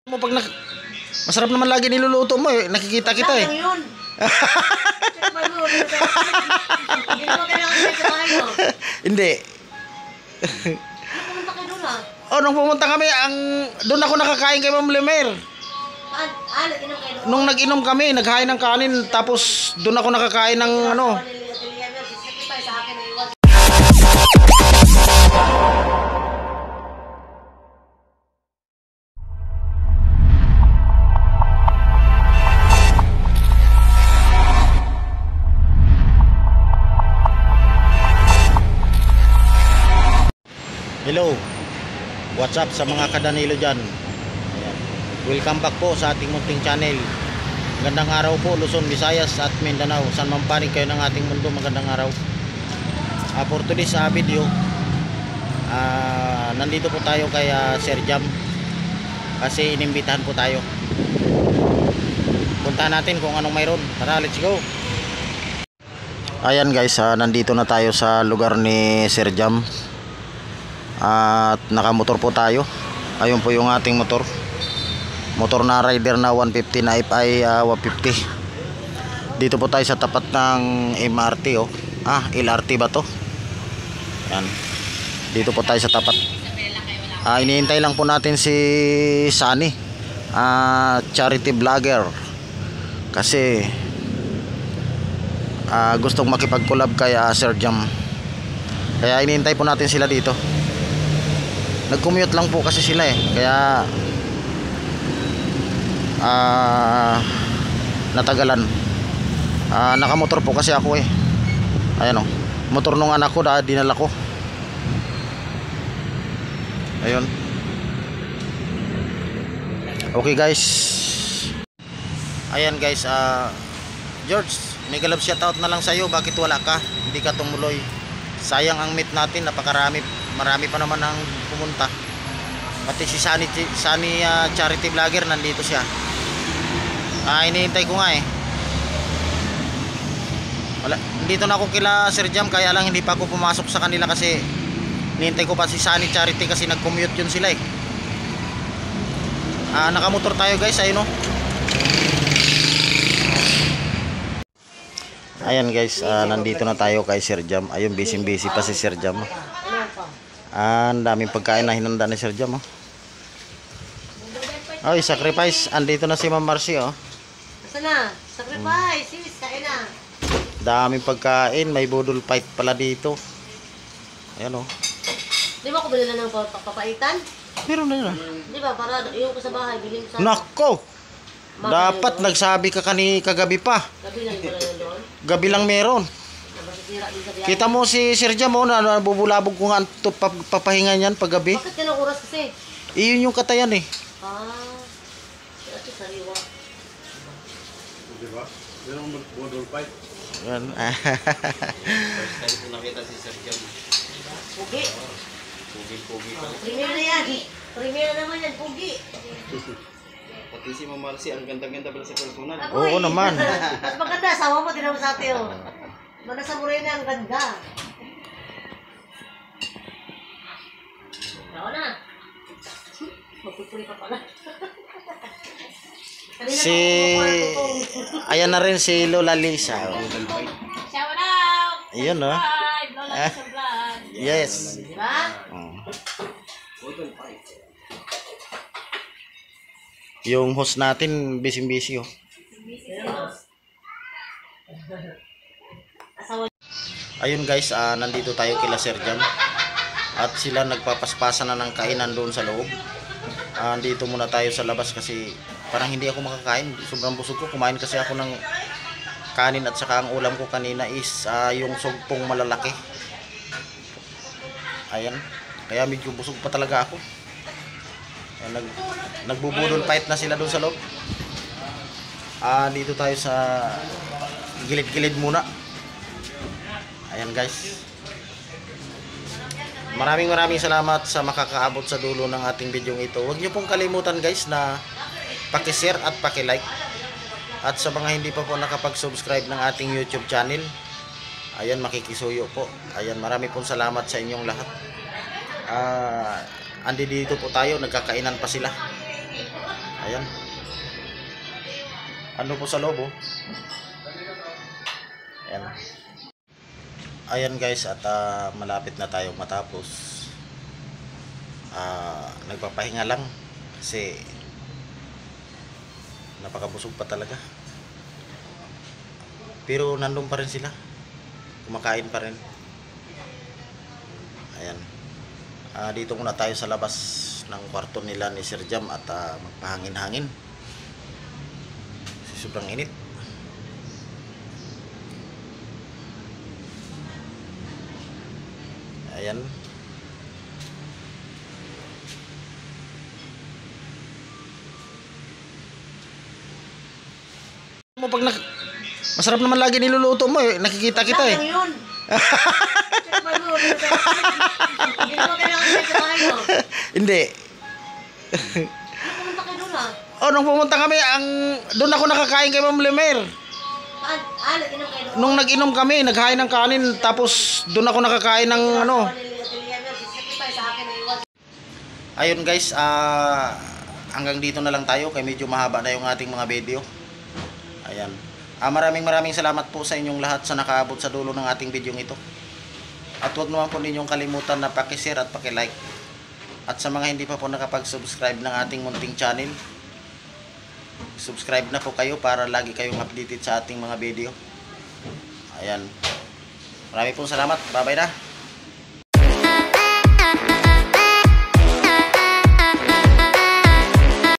Mo pag masarap naman lagi niluluto mo eh. Nakikita kita eh. Yun. Hindi. Pumunta kayo doon ah. Oh, nung pumunta kami, doon ako nakakain kay Ma'am Lemer. Nag-inom kayo doon. Nung nag-inom kami, naghain ng kanin, tapos doon ako nakakain ng ano. Sa akin ay iwan. Hello, what's up sa mga kadanilo dyan. Ayan. Welcome back po sa ating munting channel. Magandang araw po Luzon, Visayas at Mindanao. Saan man panig kayo ng ating mundo, magandang araw. For today's video, nandito po tayo kay Sir Jam kasi inimbitahan po tayo. Punta natin kung anong mayroon. Tara, let's go. Ayan guys, nandito na tayo sa lugar ni Sir Jam. At nakamotor po tayo. Ayun po yung ating motor na rider na 150 na FI 150. Dito po tayo sa tapat ng MRT oh. LRT ba to? Yan. Dito po tayo sa tapat. Iniintay lang po natin si Sunny, charity vlogger. Kasi gustong makipag-collab kay Sir Jam. Kaya iniintay po natin sila dito. Nag-commute lang po kasi sila eh. Kaya natagalan. Nakamotor po kasi ako eh. Ayan oh. Motor nung anak ko dinala ko. Ayun. Okay guys. Ayan guys, George, may galab shoutout na lang sa'yo. Bakit wala ka? Hindi ka tumuloy. Sayang ang meet natin, napakarami. Marami pa naman ang pumunta. Pati si Sunny charity vlogger nandito siya. Iniintay ko nga eh. Wala, dito na ako kila Sir Jam, kaya lang hindi pa ako pumasok sa kanila kasi iniintay ko pa si Sunny charity kasi nag-commute yun sila eh. Nakamotor tayo guys, ayun oh. Ayan guys, nandito na tayo kay Sir Jam. Ayun, busy pa si Sir Jam. Ang daming pagkain na hinanda ni Sir Jam oh. Ay, sacrifice. Andito na si Ma'am Marcy oh. Saan na? Sacrifice. Sis, kain na. Daming pagkain. May budol fight pala dito. Ayan oh. Di ba ako bilala ng papaitan? Meron na yun. Di ba? Para yung ko sa bahay, bilhin sa... Nako! Dapat nagsabi ka kagabi pa. Gabi lang pala doon. Gabi lang meron. Kita mo si Sir Jam na nabubulabog ko nga papahinga niyan pag gabi. Bakit yan ang oras kasi? Iyon yung katayan eh. Ito sariwa. Diba? Yan ang model fight. Yan. First time ko nakita si Sir Jam. Pugi. Pugi pa. Premier na yan. Premier na naman yan, pugi. Pati si Ma'am Marcy, ang ganda-ganda pala sa personal. Oo naman. Mas maganda, asawa mo, tinawag sa ate oh. Manasa mo rin na, ang ganda. Tao na. Magpupuli pa pala. Ayan na rin si Lola Lisa. Shout out! Ayun no. Lola Lisa Vlog. Yes. Diba? Yung host natin busy oh. Ayun guys, nandito tayo kila Sir Jam. At sila nagpapaspasan na ng kainan doon sa loob. Dito muna tayo sa labas kasi parang hindi ako makakain. Sobrang busog ko. Kumain kasi ako ng kanin at saka ang ulam ko kanina is yung sugpong malalaki. Ayan. Kaya medyo busog pa talaga ako. Ayan, nagbubudol fight na sila doon sa loob. Dito tayo sa gilid-gilid muna. Ayan guys. Maraming salamat sa makakaabot sa dulo ng ating video ito. Huwag niyo pong kalimutan guys na paki-share at paki-like. At sa mga hindi pa po nakapag-subscribe ng ating YouTube channel, ayan, makikisuyo po. Ayan, marami pong salamat sa inyong lahat. Andi dito po tayo, nagkakainan pa sila. Ayan. Ano po sa loob, oh. Ayan. Ayan guys, at malapit na tayo matapos. Nagpapahinga lang kasi napakabusog pa talaga. Pero nandun pa rin sila. Kumakain pa rin. Ayan. Dito muna tayo sa labas ng kwarto nila ni Sir Jam at magpahangin-hangin. Sobrang init. Ayan. Mo pag masarap naman lagi niluluto mo eh. Nakikita kita eh. Lang yun. Check mo yun. Hindi mo kailangan sa bahay mo. Hindi. Pumunta kayo doon ah. Oh, nung pumunta kami, doon ako nakakain kay Ma'am Lemer. Nag-inom kayo doon. Nung nag-inom kami, naghain ng kanin, tapos doon ako nakakain ng ano. Ayun guys, hanggang dito na lang tayo, kaya medyo mahaba na yung ating mga video. Ayan. Maraming salamat po sa inyong lahat sa nakaabot sa dulo ng ating video ito. At huwag naman po ninyong kalimutan na paki-share at paki-like. At sa mga hindi pa po nakapag-subscribe ng ating munting channel, subscribe na po kayo para lagi kayong updated sa ating mga video. Ayan. Maraming po salamat. Bye-bye na.